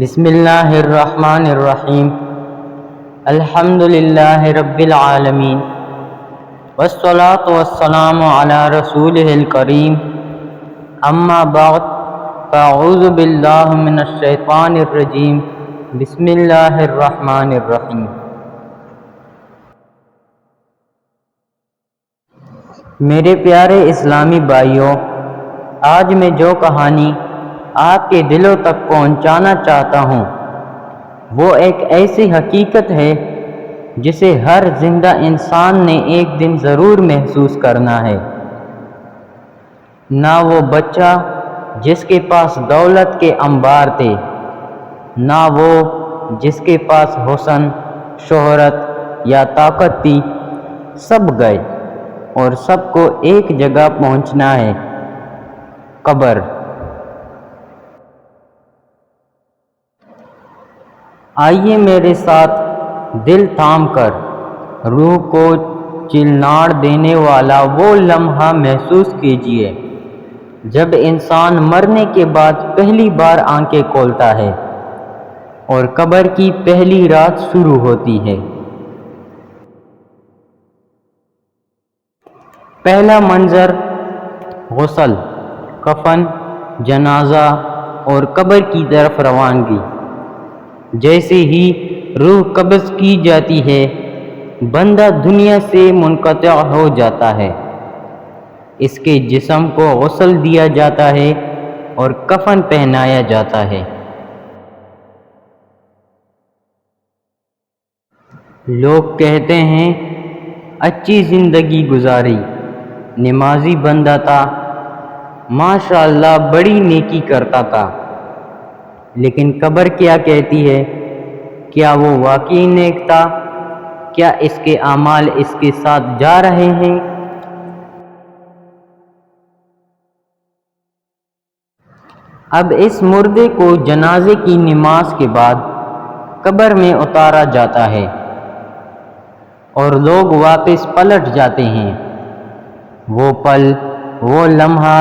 بسم اللہ الرحمن الرحیم الحمد للہ رب العالمین والصلاة والسلام علی رسولہ الکریم اما بعد فاعوذ باللہ من الشیطان الرجیم بسم اللہ الرحمن الرحیم۔ میرے پیارے اسلامی بھائیوں، آج میں جو کہانی آپ کے دلوں تک پہنچانا چاہتا ہوں وہ ایک ایسی حقیقت ہے جسے ہر زندہ انسان نے ایک دن ضرور محسوس کرنا ہے۔ نہ وہ بچہ جس کے پاس دولت کے انبار تھے، نہ وہ جس کے پاس حسن، شہرت یا طاقت تھی، سب گئے اور سب کو ایک جگہ پہنچنا ہے، قبر۔ آئیے میرے ساتھ دل تھام کر روح کو چلناڑ دینے والا وہ لمحہ محسوس کیجیے جب انسان مرنے کے بعد پہلی بار آنکھیں کھولتا ہے اور قبر کی پہلی رات شروع ہوتی ہے۔ پہلا منظر غسل، کفن، جنازہ اور قبر کی طرف روانگی۔ جیسے ہی روح قبض کی جاتی ہے، بندہ دنیا سے منقطع ہو جاتا ہے۔ اس کے جسم کو غسل دیا جاتا ہے اور کفن پہنایا جاتا ہے۔ لوگ کہتے ہیں اچھی زندگی گزاری، نمازی بندہ تھا، ماشاءاللہ بڑی نیکی کرتا تھا۔ لیکن قبر کیا کہتی ہے؟ کیا وہ واقعی نیک تھا؟ کیا اس کے اعمال اس کے ساتھ جا رہے ہیں؟ اب اس مردے کو جنازے کی نماز کے بعد قبر میں اتارا جاتا ہے اور لوگ واپس پلٹ جاتے ہیں۔ وہ پل، وہ لمحہ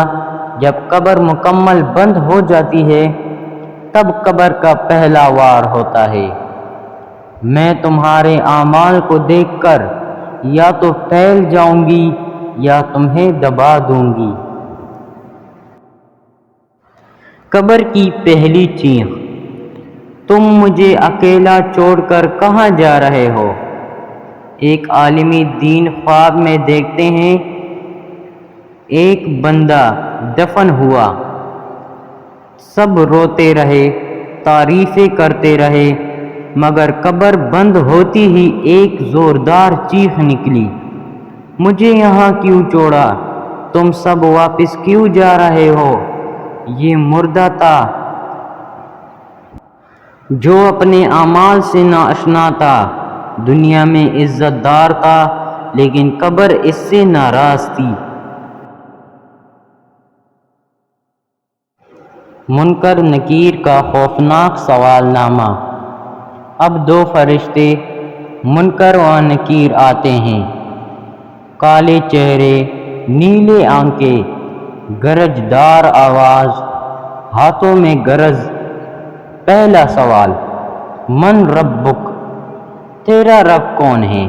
جب قبر مکمل بند ہو جاتی ہے، تب قبر کا پہلا وار ہوتا ہے۔ میں تمہارے اعمال کو دیکھ کر یا تو پھیل جاؤں گی یا تمہیں دبا دوں گی۔ قبر کی پہلی چیخ، تم مجھے اکیلا چھوڑ کر کہاں جا رہے ہو؟ ایک عالم دین خواب میں دیکھتے ہیں ایک بندہ دفن ہوا، سب روتے رہے، تعریفیں کرتے رہے، مگر قبر بند ہوتی ہی ایک زوردار چیخ نکلی، مجھے یہاں کیوں چھوڑا؟ تم سب واپس کیوں جا رہے ہو؟ یہ مردہ تھا جو اپنے اعمال سے ناآشنا تھا، دنیا میں عزت دار تھا لیکن قبر اس سے ناراض تھی۔ منکر نکیر کا خوفناک سوال نامہ۔ اب دو فرشتے منکر و نکیر آتے ہیں، کالے چہرے، نیلے آنکھیں، گرج دار آواز، ہاتھوں میں گرز۔ پہلا سوال، من ربک؟ تیرا رب کون ہے؟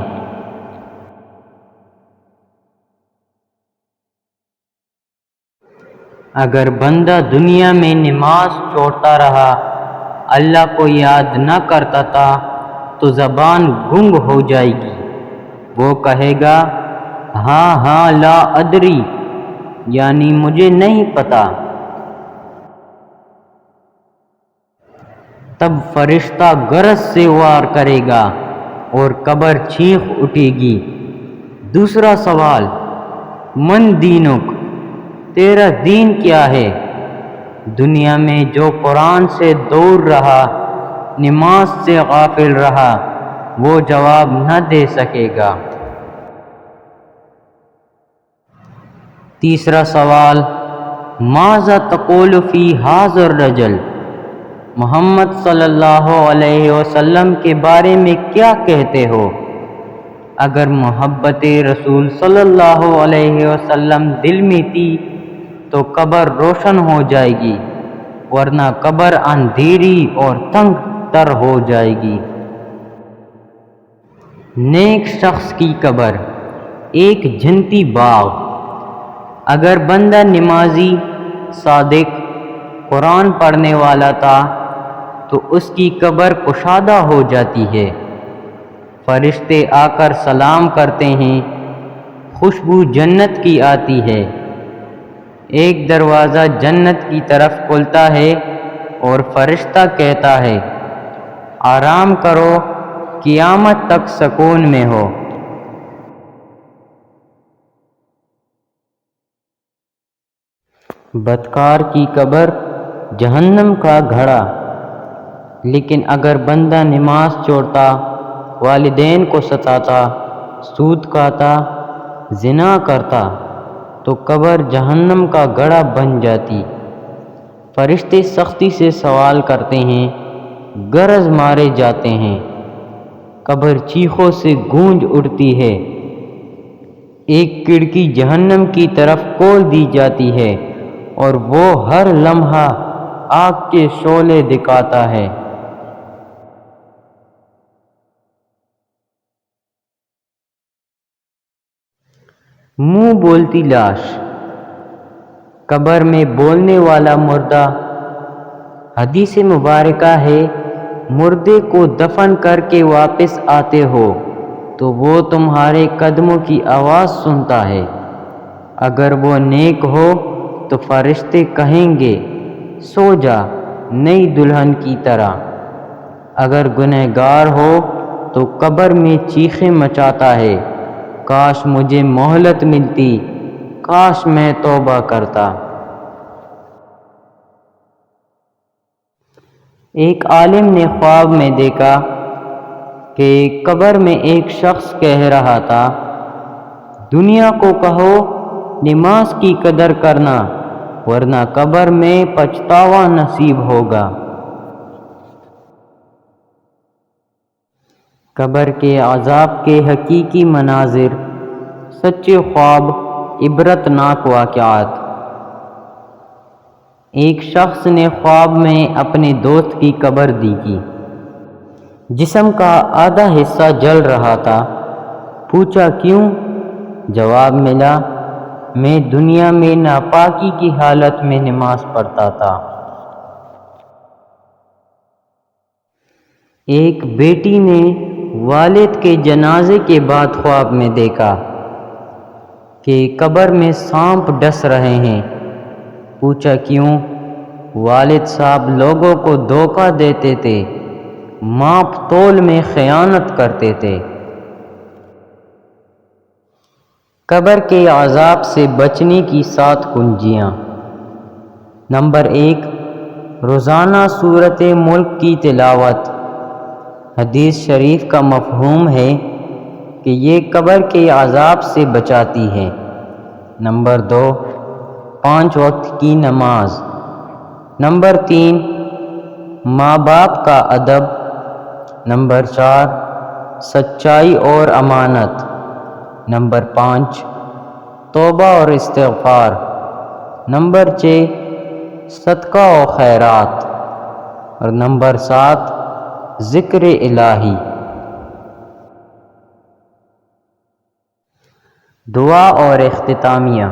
اگر بندہ دنیا میں نماز چھوڑتا رہا، اللہ کو یاد نہ کرتا تھا تو زبان گنگ ہو جائے گی۔ وہ کہے گا ہاں لا ادری، یعنی مجھے نہیں پتا۔ تب فرشتہ گرج سے وار کرے گا اور قبر چیخ اٹھے گی۔ دوسرا سوال، من دینک؟ تیرا دین کیا ہے؟ دنیا میں جو قرآن سے دور رہا، نماز سے غافل رہا، وہ جواب نہ دے سکے گا۔ تیسرا سوال، ماذا تقول فی ھذا الرجل؟ محمد صلی اللہ علیہ وسلم کے بارے میں کیا کہتے ہو؟ اگر محبت رسول صلی اللہ علیہ وسلم دل میں تھی تو قبر روشن ہو جائے گی، ورنہ قبر اندھیری اور تنگ تر ہو جائے گی۔ نیک شخص کی قبر ایک جنتی باغ۔ اگر بندہ نمازی، صادق، قرآن پڑھنے والا تھا تو اس کی قبر کشادہ ہو جاتی ہے، فرشتے آ کر سلام کرتے ہیں، خوشبو جنت کی آتی ہے، ایک دروازہ جنت کی طرف کھلتا ہے اور فرشتہ کہتا ہے آرام کرو، قیامت تک سکون میں ہو۔ بدکار کی قبر جہنم کا گھڑا۔ لیکن اگر بندہ نماز چھوڑتا، والدین کو ستاتا، سود کھاتا، زنا کرتا تو قبر جہنم کا گڑھا بن جاتی۔ فرشتے سختی سے سوال کرتے ہیں، گرز مارے جاتے ہیں، قبر چیخوں سے گونج اٹھتی ہے، ایک کھڑکی جہنم کی طرف کھول دی جاتی ہے اور وہ ہر لمحہ آگ کے شعلے دکھاتا ہے۔ منہ بولتی لاش۔ قبر میں بولنے والا مردہ۔ حدیث مبارکہ ہے، مردے کو دفن کر کے واپس آتے ہو تو وہ تمہارے قدموں کی آواز سنتا ہے، اگر وہ نیک ہو تو فرشتے کہیں گے سو جا نئی دلہن کی طرح، اگر گنہگار ہو تو قبر میں چیخیں مچاتا ہے، کاش مجھے مہلت ملتی، کاش میں توبہ کرتا۔ ایک عالم نے خواب میں دیکھا کہ قبر میں ایک شخص کہہ رہا تھا، دنیا کو کہو نماز کی قدر کرنا ورنہ قبر میں پچھتاوا نصیب ہوگا۔ قبر کے عذاب کے حقیقی مناظر، سچے خواب، عبرتناک واقعات۔ ایک شخص نے خواب میں اپنے دوست کی قبر دیکھی، جسم کا آدھا حصہ جل رہا تھا، پوچھا کیوں؟ جواب ملا، میں دنیا میں ناپاکی کی حالت میں نماز پڑھتا تھا۔ ایک بیٹی نے والد کے جنازے کے بعد خواب میں دیکھا کہ قبر میں سانپ ڈس رہے ہیں، پوچھا کیوں؟ والد صاحب لوگوں کو دھوکہ دیتے تھے، ماپ تول میں خیانت کرتے تھے۔ قبر کے عذاب سے بچنے کی 7 کنجیاں۔ نمبر 1، روزانہ سورۃ ملک کی تلاوت۔ حدیث شریف کا مفہوم ہے کہ یہ قبر کے عذاب سے بچاتی ہے۔ نمبر 2، 5 وقت کی نماز۔ نمبر 3، ماں باپ کا ادب۔ نمبر 4، سچائی اور امانت۔ نمبر 5، توبہ اور استغفار۔ نمبر 6، صدقہ و خیرات۔ اور نمبر 7، ذکر الہی۔ دعا اور اختتامیہ۔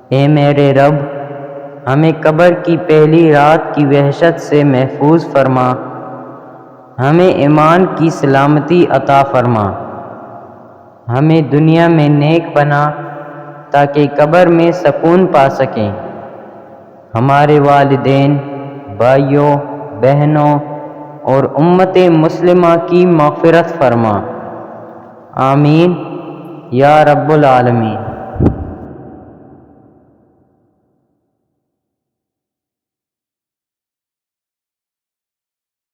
اے میرے رب، ہمیں قبر کی پہلی رات کی وحشت سے محفوظ فرما، ہمیں ایمان کی سلامتی عطا فرما، ہمیں دنیا میں نیک بنا تاکہ قبر میں سکون پا سکیں، ہمارے والدین، بھائیوں، بہنوں اور امت مسلمہ کی مغفرت فرما، آمین یا رب العالمین۔